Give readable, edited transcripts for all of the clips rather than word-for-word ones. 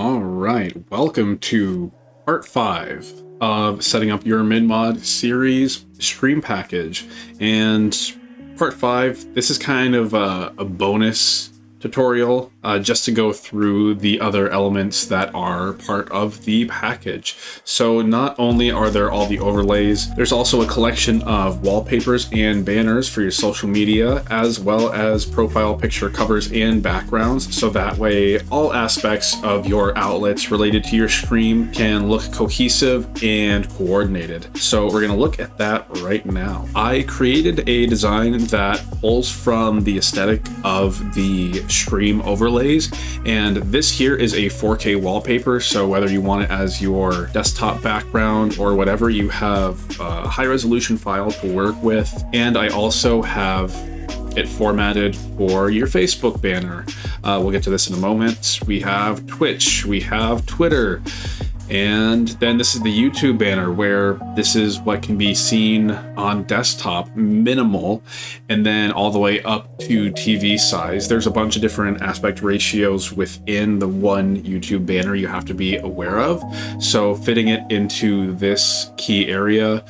All right, welcome to part 5 of setting up your MinMod series stream package. And part 5, this is kind of a bonus tutorial just to go through the other elements that are part of the package. So not only are there all the overlays, there's also a collection of wallpapers and banners for your social media, as well as profile picture covers and backgrounds, so that way all aspects of your outlets related to your stream can look cohesive and coordinated. So we're going to look at that right now. I created a design that pulls from the aesthetic of the stream overlays, and this here is a 4K wallpaper, so whether you want it as your desktop background or whatever, you have a high resolution file to work with. And I also have it formatted for your Facebook banner. We'll get to this in a moment. We have Twitch, we have Twitter, and then this is the YouTube banner, where this is what can be seen on desktop, minimal, and then all the way up to TV size. There's a bunch of different aspect ratios within the one YouTube banner you have to be aware of. So fitting it into this key area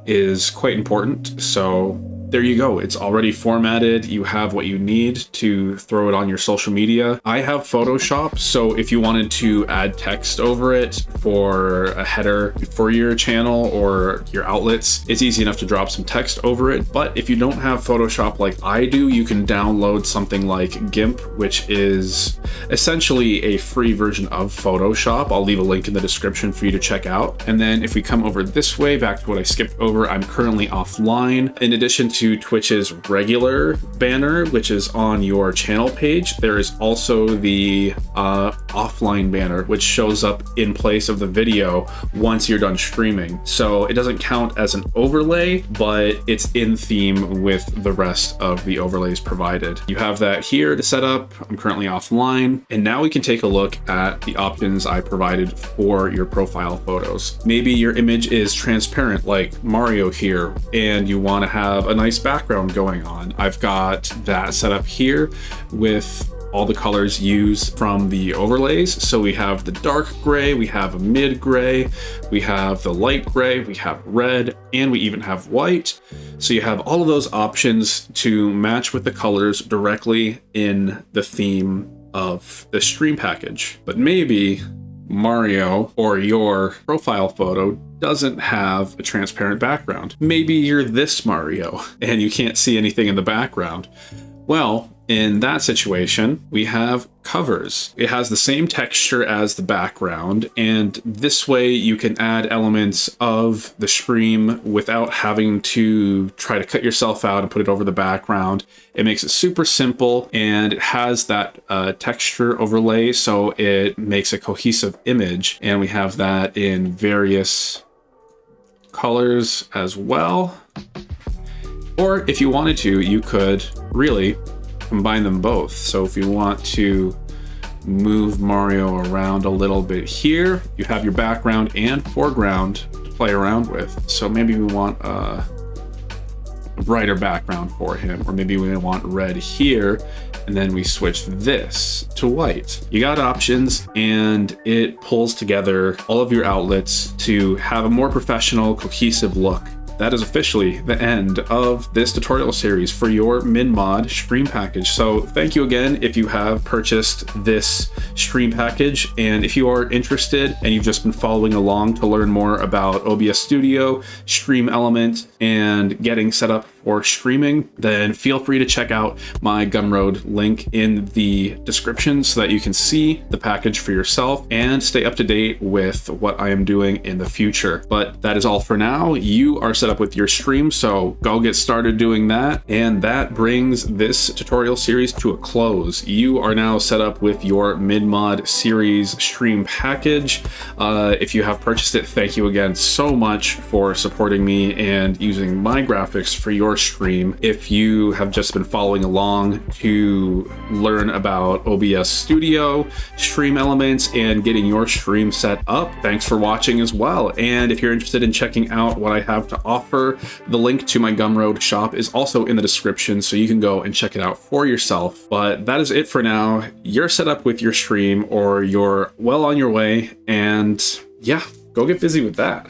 is quite important. So there you go. It's already formatted. You have what you need to throw it on your social media. I have Photoshop, so if you wanted to add text over it for a header for your channel or your outlets, it's easy enough to drop some text over it. But if you don't have Photoshop like I do, you can download something like GIMP, which is essentially a free version of Photoshop. I'll leave a link in the description for you to check out. And then if we come over this way, back to what I skipped over, I'm currently offline. In addition to Twitch's regular banner, which is on your channel page, there is also the offline banner, which shows up in place of the video once you're done streaming. So it doesn't count as an overlay, but it's in theme with the rest of the overlays provided. You have that here to set up. I'm currently offline. And now we can take a look at the options I provided for your profile photos. Maybe your image is transparent like Mario here, and you want to have a nice background going on. I've got that set up here with all the colors used from the overlays. So we have the dark gray, we have a mid gray, we have the light gray, we have red, and we even have white. So you have all of those options to match with the colors directly in the theme of the stream package. But maybe Mario or your profile photo doesn't have a transparent background. Maybe you're this Mario and you can't see anything in the background. Well, in that situation, we have covers. It has the same texture as the background, and this way you can add elements of the stream without having to try to cut yourself out and put it over the background. It makes it super simple, and it has that texture overlay, so it makes a cohesive image, and we have that in various colors as well. Or if you wanted to, you could really combine them both. So if you want to move Mario around a little bit here, you have your background and foreground to play around with. So maybe we want a brighter background for him, or maybe we want red here, and then we switch this to white. You got options, and it pulls together all of your outlets to have a more professional, cohesive look. That is officially the end of this tutorial series for your MinMod stream package. So thank you again if you have purchased this stream package, and if you are interested and you've just been following along to learn more about OBS Studio, Stream Element, and getting set up for streaming, then feel free to check out my Gumroad link in the description so that you can see the package for yourself and stay up to date with what I am doing in the future. But that is all for now. You are set up with your stream, so go get started doing that. And that brings this tutorial series to a close. You are now set up with your MinMod series stream package. If you have purchased it, thank you again so much for supporting me and using my graphics for your your stream. If you have just been following along to learn about OBS Studio, stream elements, and getting your stream set up, thanks for watching as well. And if you're interested in checking out what I have to offer, the link to my Gumroad shop is also in the description, so you can go and check it out for yourself. But that is it for now. You're set up with your stream, or you're well on your way, and yeah, go get busy with that.